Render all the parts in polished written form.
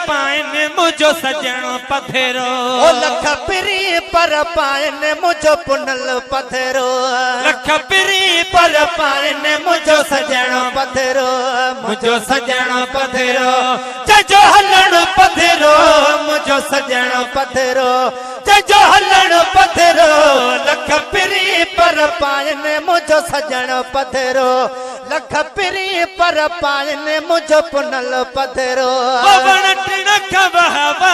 पाइन मुझो सजण पधरो लख पिरी पर पाइन मुझो पुनल पधरो लख पिरी पर पाइन मुझो सजण पधरो मुझो सजण पधरो चजो हलण पधरो मुझो सजण पधरो चजो हलण पधरो लख पिरी पर पाइन मुझो सजण पधरो लख पिरी पर पाइन मुझो पुनल पधरो वण टिणक बहवा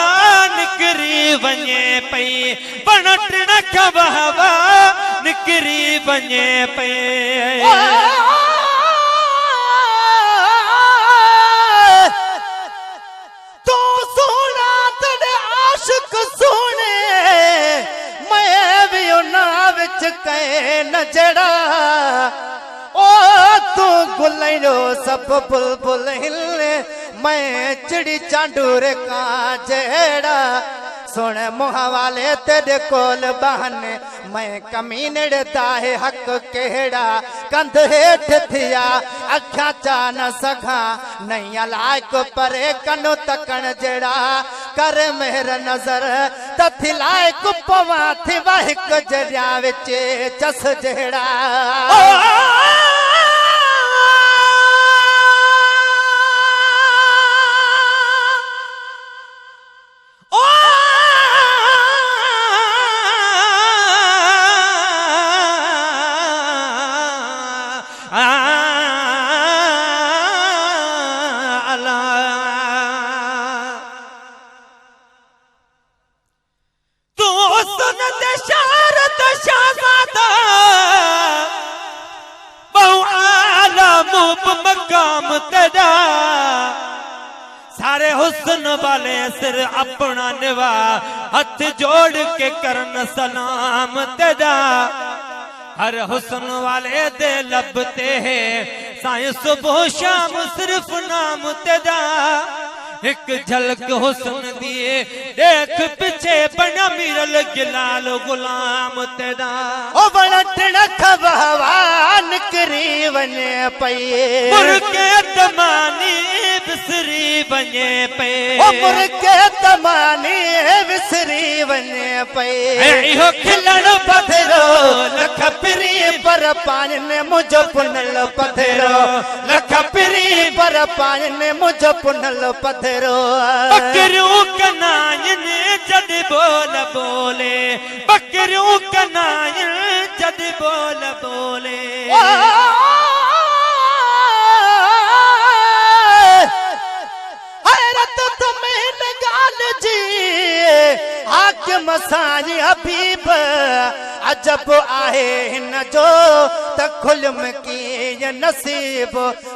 निकरी वञे पई वण टिणक बहवा निकरी वञे पई तू सोना तेरे आशिक सोने मैं भी उन्हां विच कहे न जड़ा ओ तू गुलैरो सब बुलबुल हिले मैं चिड़ी चांडूर का जेड़ा सुन मुँह वाले तेरे कोल बहाने मैं कमीनड़ दाहे हक केड़ा कंध हेठ थिया अखा चा न सघा नहीं लायक परे कनो तकण जेड़ा कर मेहर नजर तथी लायक पवा थी वाहिक जरिया विच चस जेड़ा मकाम तेरा सारे हुस्न वाले सिर अपना निवा हाथ जोड़ के करन सलाम तेरा हर हुस्न वाले दे लबते है साईं सुबह शाम सिर्फ नाम तेरा एक झलक हुस्न दिए देख पीछे बना मिरल गिलाल गुलाम तेरा ओ बड़ा टिणक बहवान करी वने पई मुर्गे तमानी बिसरी वने पे ओ मुर्गे तमानी बिसरी वने पई इहो खिलण पधरो लख पिरी पर पाइन मुझो पुनल पधरो लख पिरी पर पाइन मुझो पुनल पधरो बकरियों कनायन जद बोल बोले बकरियों कनायन जद बोल बोले हैरत तुम्हें गाल जी हाकिम साईं हबीब अजब आहे हिन जो त खुलम की नसीब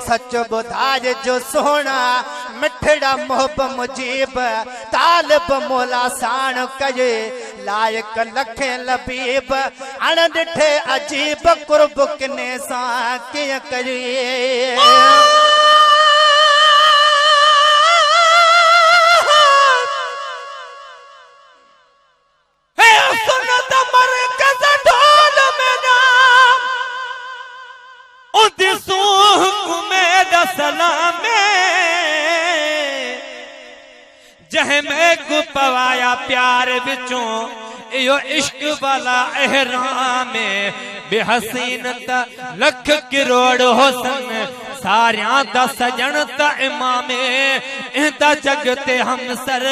सच बुधाय जो सोना मिठड़ा मोहब मुजीब तालिब मोला साण कये लायक लखे लबीब अण ॾिठे अजीब कुर्ब किने सां कीअं करिए जह में को पवाया प्यार विचों यो इश्क वाला एहराम बेहसीन त लख करोड़ हुसन सारियां दा सजन त इमाम इंदा जगते हम सर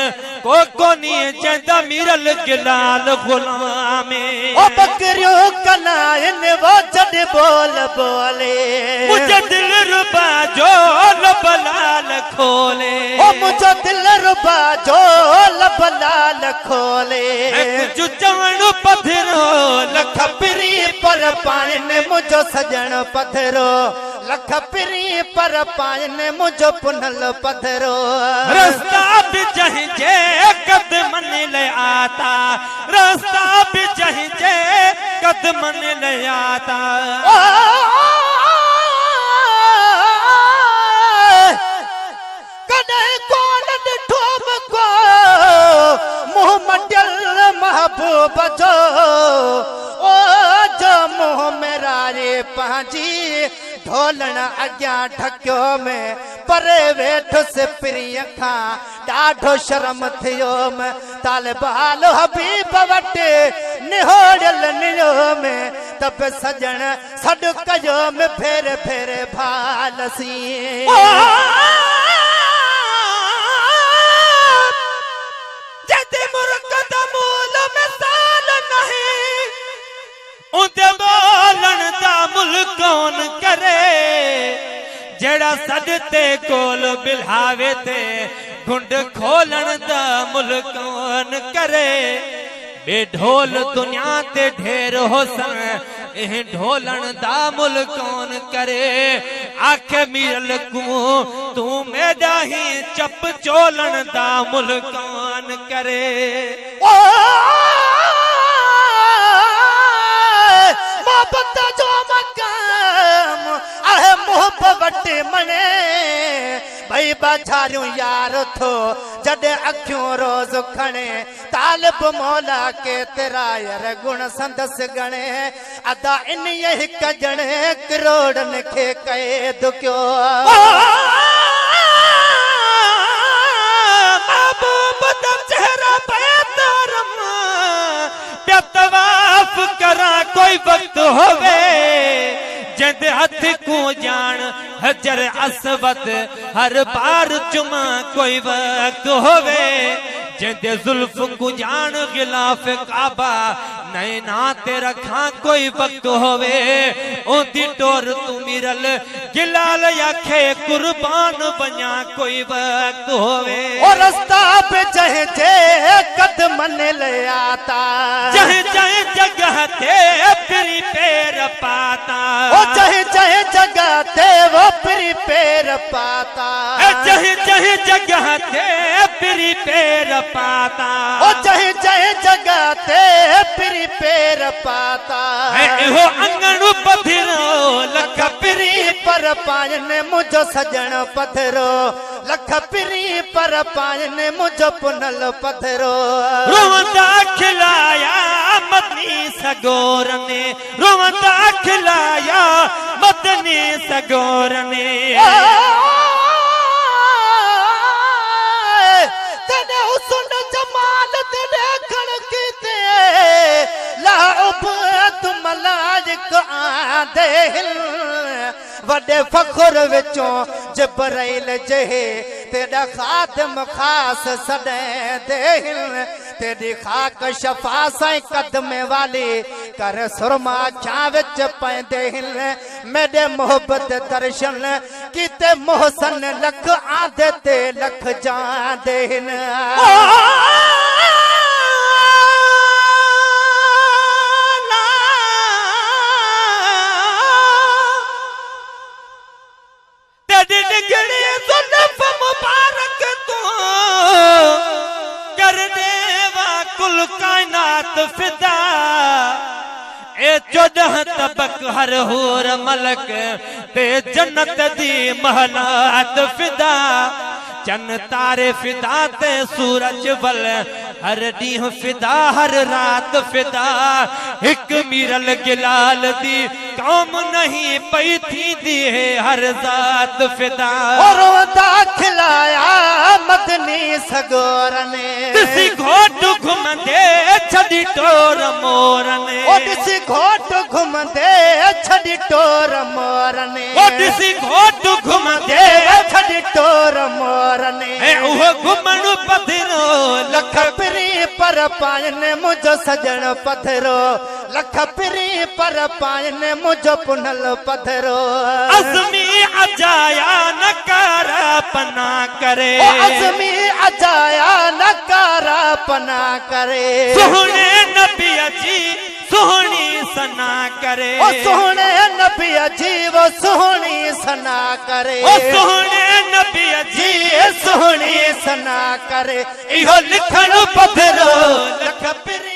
को नहीं चंदा मिरल गिलाल गुलाम ओ बकरियों कनायन वो जद बोल बोले मुझे दिल रुबा जो लबलाल खोले ओ मुझे दिल रुबा जो लबलाल खोले जो चवण पधरो लख पिरी पर पाइन मुझो सजन पधरो लख पिरी पर पाइन मुझो पुनल पधरो रास्ता भी चाहिए कदमन ले आता रास्ता भी चाहिए कदमन ले आता कदे कौन डिठो को मुँह मटियल महबूब जो ओ जो मुँह मेरा रे पांजी ढोलण अग्या ठक्यो में परे वेठो से प्रिय खा डाढो शर्म थियो में तालिब हालो हबीब वटे निहोड़ल नियो में तब सजन सड कयो में फेरे फेरे भालसी जदे मुरकद मूल मिसाल नहीं उदे बोलन दा मुल कौन करे जेड़ा सजते कोल बिल्हावे ते घुंड खोलन दा मुल कौन करे बेढोल दुनिया ते ढेर होसन एह ढोलन दा मुल कौन करे आख मीरल को तू मेरा ही चप चोलन दा मुल कौन करे ओ मोहब्बत जो मकाम आहे मोहब्बत मने भाई बाजारू यार थो जडे अखियों रोज खणे तालिब मौला के तेरा यार गुण संदस गणे अदा इन यही कजणे करोड़न के कैद क्यों महबूब दा चेहरा बेदरम तवाफ करा कोई वक्त होवे जद हथ को जान हजर असवद हर बार चुमा कोई वक्त होवे जद जुल्फ को जान गिलाफ काबा नैना ते रखा कोई वक्त होवे ओदी टोर तू मिरल गिलाल याखे कुर्बान बना कोई वक्त होवे और रास्ता पे चाहे जे कदमन ले आता चाहे चाहे जगह ते फिरी पैर पाता ओ चाहे चाहे जगह ते वो फिरी पैर पाता चाहे चाहे जगह ते फिरी पैर पाता ओ चाहे चाहे जगह ते फिरी पैर पाता एहो अंगण पथिरो लख पिरी पर पायन मुझो सजन पथरो लख पिरी पर पायन मुझो पुनल पथरो रोवंदा खिलाया मदनी सगोर ने रोवंदा खिलाया मदनी सगोर ने तेरे हुस्न जमाल तेरे खड़की ते ला उब तुम लाजिक आदे वडे फखर विचों जबराइल जहे तेरा खादम खास सदे देहिल तेरी खाक शफा साई कदमे वाली कर सुरमा छा विच पैंदे हिल मेरे मोहब्बत दर्शन कीते मोहसन लख आदे ते लख जांदे हिन मुबारक तू कर देवा कुल कायनात फिदा ए 14 तबक हर होर मलक ते जन्नत दी महलात फिदा चन तारे फिदा ते सूरज वल हर डीह फिदा हर रात फिदा एक मीरल गिलाल दी कौम नहीं पई थी दी है हर जात फिदा और दाखिलाया मदनी सगोर ने दिसी घोट घुमंदे छड़ी टोर मोर ने ओ दिसी घोट घुमंदे छड़ी टोर मोर ने ओ दिसी घोट घुमंदे छड़ी टोर मोर ने ए ओह घुमण पथरो लख पिरी पर पायन मुझो सजन पथरो लख पिरी पर पायन मुझो पुनल पथरो अज़मी अजाया नकारा पना करे ओ अज़मी अजाया नकारा पना करे सोहने नबी जी सोहनी सना करे ओ सोहने नबी जी वो सोहनी सना करे ओ सोहने नबी जी सोहनी सना करे इहो लिखण पथरो लख पिरी